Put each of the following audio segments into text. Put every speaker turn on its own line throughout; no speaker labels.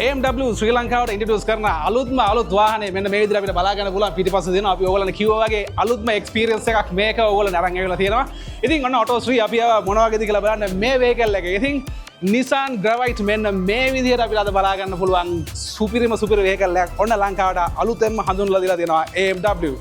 AMW ශ්‍රී ලංකාවට introduce කරන අලුත්ම අලුත් වාහනේ මෙන්න මේ විදිහට අපිට බලා ගන්න පුළුවන් පිටිපස්සේ දෙනවා. අපි ඕගොල්ලන්ට කිව්වා වගේ අලුත්ම එක්ස්පීරියන්ස් එකක් මේක ඕගොල්ලන් අරන් ඇවිල්ලා තියෙනවා. ඉතින් ඔන්න ඔටෝ ශ්‍රී අපි මොන වගේද කියලා බලන්න මේ වෙහිකල් එක. ඉතින් Nissan Gravite මෙන්න මේ විදිහට අපිට අද බලා ගන්න පුළුවන් සුපිරිම වෙහිකල් එකක්. ඔන්න ලංකාවට අලුතෙන්ම හඳුන්වලා දීලා තියෙනවා AMW.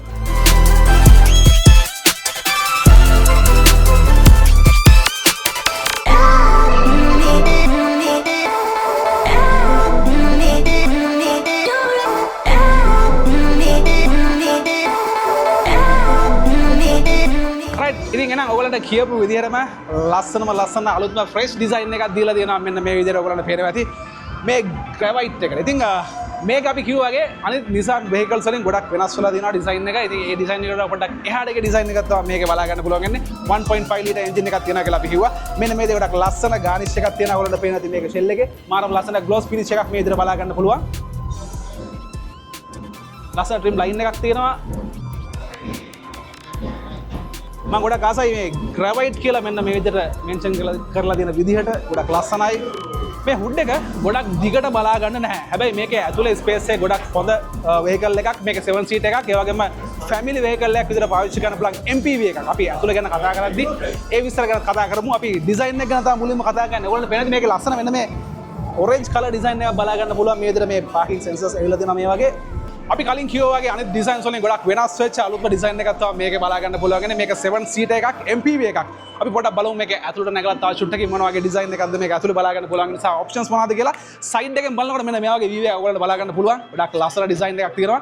ඉතින් එහෙනම් ඔයගලන්ට කියපු විදිහටම ලස්සන අලුත්ම ෆ්‍රෙෂ් ඩිසයින් එකක් දීලා තියෙනවා මෙන්න මේ විදිහට ඔයගලන්ට පේනවා ඇති මේ Gravite එකට. ඉතින් මේක අපි කිව්වා වගේ අනිත් Nissan vehicles වලින් ගොඩක් වෙනස් වෙලා තියෙනවා ඩිසයින් එක. ඉතින් ඒ ඩිසයින් එකට පොඩ්ඩක් එහාට එක ඩිසයින් එකක් තමයි මේකේ බලා ගන්න පුළුවන් වෙන්නේ. 1.5 ලීටර් එන්ජින් එකක් තියෙනවා කියලා අපි කිව්වා. මෙන්න මේ දේ ගොඩක් ලස්සන ගානිෂ් එකක් තියෙනවා ඔයගලන්ට පේනවා ඇති මේක ෂෙල් එකේ. මාරම ලස්සන ග්ලොස් ෆිනිෂ් එකක් මේ විදිහට බලා ගන්න පුළුවන්. ලස්සන ට්‍රිම් ලයින් එකක් තියෙනවා. මම ගොඩක් ආසයි මේ Gravite කියලා මෙන්න මේ විදිහට මෙන්ෂන් කරලා තියෙන විදිහට ගොඩක් ලස්සනයි. මේ හුඩ් එක ගොඩක් දිගට බලා ගන්න නැහැ. හැබැයි මේකේ ඇතුලේ ස්පේස් එක ගොඩක් හොඳ වෙහිකල් එකක්. මේක 7 සීට් එකක්. ඒ වගේම ෆැමිලි වෙහිකල් එකක් විදිහට පාවිච්චි කරන්න පුළුවන් MPV එකක්. අපි ඇතුලේ ගැන කතා කරද්දී ඒ විස්තර ගැන කතා කරමු. අපි ඩිසයින් එක ගැන තමයි මුලින්ම කතා කරන්නේ. ඔයගොල්ලන්ට පේනද මේකේ ලස්සන මෙන්න මේ ඔරෙන්ජ් කලර් ඩිසයින් එකක් බලා ගන්න පුළුවන්. මේ විදිහට මේ පාකින් සෙන්සර්ස් ඇවිල්ලා තියෙනවා මේ වගේ. අපි කලින් කිව්වා වගේ අනිත් ඩිසයින්ස් වලින් ගොඩක් වෙනස් වෙච්ච අලුත්ම ඩිසයින් එකක් තමයි මේකේ බලා ගන්න පුළුවන්. මේක 7 සීට් එකක් MPV එකක්. අපි පොඩ්ඩක් බලමු මේක ඇතුළට නැගලා තව ෂුට් එකකින් මොන වගේ ඩිසයින් එකක්ද මේක ඇතුළේ බලා ගන්න පුළුවන් නිසා ඔප්ෂන්ස් මොනවද කියලා සයිඩ් එකෙන් බලනකොට මෙන්න මේ වගේ view එක ඔයගොල්ලන්ට බලා ගන්න පුළුවන්. ගොඩක් ලස්සන ඩිසයින් එකක් තියෙනවා.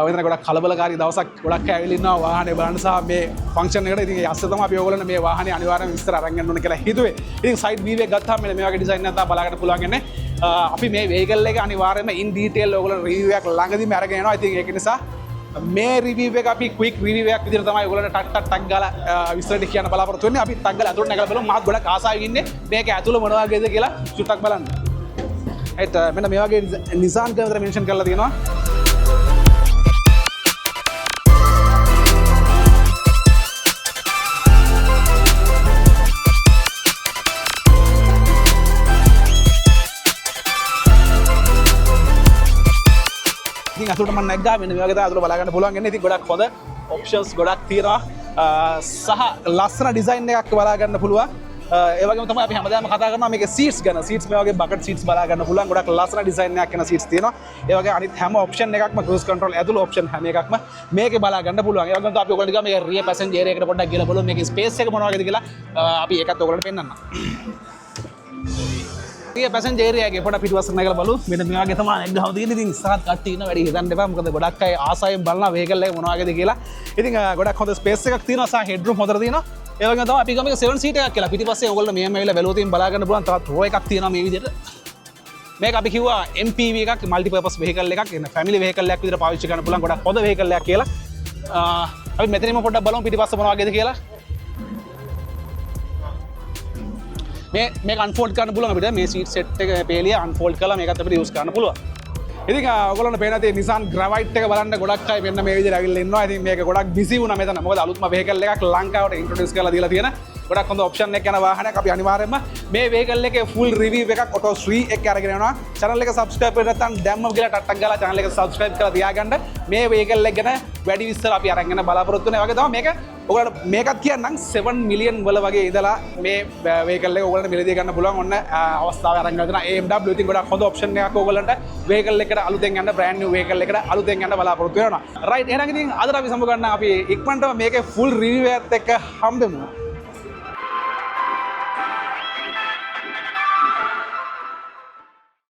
වෙන ගොඩක් කලබලකාරී දවසක් ගොඩක් ඇවිල්ලා ඉන්නවා වාහනේ බලන්න සහ මේ ෆන්ක්ෂන් එකට. ඉතින් ඒ අස්සේ තමයි අපි ඔයගොල්ලන්ට මේ වාහනේ අනිවාර්යයෙන්ම විස්තර අරන් යන්න ඕන කියලා හිතුවේ. ඉතින් සයිඩ් view එක ගත්තාම මෙන්න මේ වගේ ඩිසයින් එකක් තමයි බලා ගන්න පුළුවන් වෙන්නේ. අපි මේ වෙහිකල් එක අනිවාර්යයෙන්ම ඉන් ඩීටේල් ඔයගොල්ලෝ රිවිව් එකක් ළඟදීම අරගෙන යනවා. ඉතින් ඒක නිසා මේ රිවිව් එක අපි ක්වික් රිවිව් එකක් විදිහට තමයි ඔයගොල්ලන්ට ටක් ගාලා විස්තරට කියන්න බලාපොරොත්තු වෙන්නේ. අපි ටක් ගාලා අතුරට නැගලා බලමු. මාත් ගොඩක් ආසාවෙන් ඉන්නේ මේක ඇතුළේ මොන වගේද කියලා චුට්ටක් බලන්න. ඒත් මෙන්න මේ වගේ Nissan කියලා විතර මෙන්ෂන් කරලා තියෙනවා. අතුරට මම නැග්ගා මෙන්න මේ වගේ තමයි අතුර බලා ගන්න පුළුවන් වෙන්නේ. ඉතින් ගොඩක් හොඳ ඔප්ෂන්ස් ගොඩක් තියෙනවා. සහ ලස්සන ඩිසයින් එකක් බලා ගන්න පුළුවන්. ඒ වගේම තමයි අපි හැමදාම කතා කරනවා මේකේ සීට්ස් ගැන. සීට්ස් මේ වගේ බකට් සීට්ස් බලා ගන්න පුළුවන්. ගොඩක් ලස්සන ඩිසයින් එකක් වෙන සීට්ස් තියෙනවා. ඒ වගේ අනිත් හැම ඔප්ෂන් එකක්ම ක්‍රූස් කන්ට්‍රෝල් ඇතුළේ ඔප්ෂන් හැම එකක්ම මේකේ බලා ගන්න පුළුවන්. ඒ වගේම අපි ඔයගොල්ලෝ මේක රියර් පැසෙන්ජර් ඒරියා එකට පොඩ්ඩක් ගිහලා බලමු මේකේ ස්පේස් එක මොන වගේද කියලා අපි ඒකත් ඔයගොල්ලන්ට පෙන්නන්නම්. පැසෙන්ජර් ඒරියා එකේ පොඩක් පිටුපස්සට නැගලා බලමු. මෙන්න මේ වගේ තමයි නැග්ගහම තියෙන්නේ. ඉතින් ඉස්සරහත් කට්ටිය ඉන්න වැඩි හිතන්න එපා. මොකද ගොඩක් අය ආසාවෙන් බලනවා වෙහිකල් එක මොන වගේද කියලා. ඉතින් ගොඩක් හොඳ ස්පේස් එකක් තියෙනවා සහ හෙඩ් රූම් හොඳට තියෙනවා. ඒ වගේම තමයි අපි ගමක 7 සීට් එකක් කියලා. පිටිපස්සේ ඔයගොල්ලෝ මෙහෙම ඇවිල්ලා බැලුවොත් බලා ගන්න පුළුවන් තවත් රෝ එකක් තියෙනවා මේ විදිහට. මේක අපි කිව්වා MPV එකක් මල්ටි පර්පස් වෙහිකල් එකක්. එන ෆැමිලි වෙහිකල් එකක් විදිහට පාවිච්චි කරන්න පුළුවන්. ගොඩක් හොඳ වෙහිකල් එකක් කියලා. අපි මෙතනින්ම පොඩ්ඩක් බලමු පිටිපස්සේ මොන වගේද කියලා. මේක අන්ෆෝල්ඩ් කරන්න පුළුවන් අපිට. මේ සීට් සෙට් එක පේලිය අන්ෆෝල්ඩ් කරලා මේකත් අපිට යූස් කරන්න පුළුවන්. ඉතින් ඔයගොල්ලන්ට පේන දේ Nissan Gravite එක බලන්න ගොඩක් අය මෙන්න මේ විදිහට ඇවිල්ලා ඉන්නවා. ඉතින් මේක ගොඩක් බිසි වුණා මෙතන. මොකද අලුත්ම වෙහිකල් එකක් ලංකාවට ඉන්ට්‍රොඩියුස් කරලා දීලා තියෙන ගොඩක් හොඳ ඔප්ෂන් එකක් යන වාහනයක්. අපි අනිවාර්යයෙන්ම මේ වෙහිකල් එකේ ෆුල් රිවිව් එකක් ඔටෝ ශ්‍රී එක අරගෙන යනවා. channel එක subscribe කරලා නැත්නම් දැම්ම ගිහලා ටට්ටක් ගාලා channel එක subscribe කරලා තියාගන්න. මේ වෙහිකල් එක ගැන වැඩි විස්තර අපි අරන් යන බලාපොරොත්තු වෙනවා. ඒ වගේ තමයි මේක ඔයගොල්ලන්ට මේකත් කියන්නම් 7 මිලියන් වල වගේ ඉඳලා මේ වෙහිකල් එක ඔයගොල්ලන්ට මිලදී ගන්න පුළුවන්. ඔන්න අවස්ථාව අරන් ගන්නවා AMW. ඉතින් ගොඩක් හොඳ ඔප්ෂන් එකක් ඔයගොල්ලන්ට වෙහිකල් එකට අලුතෙන් යන්න brand new වෙහිකල් එකට අලුතෙන් යන්න බලාපොරොත්තු වෙනවා. right එහෙනම් ඉතින් අද අපි සමු ගන්න අපි ඉක්මනටම මේකේ full review එකත් එක්ක හම්බෙමු.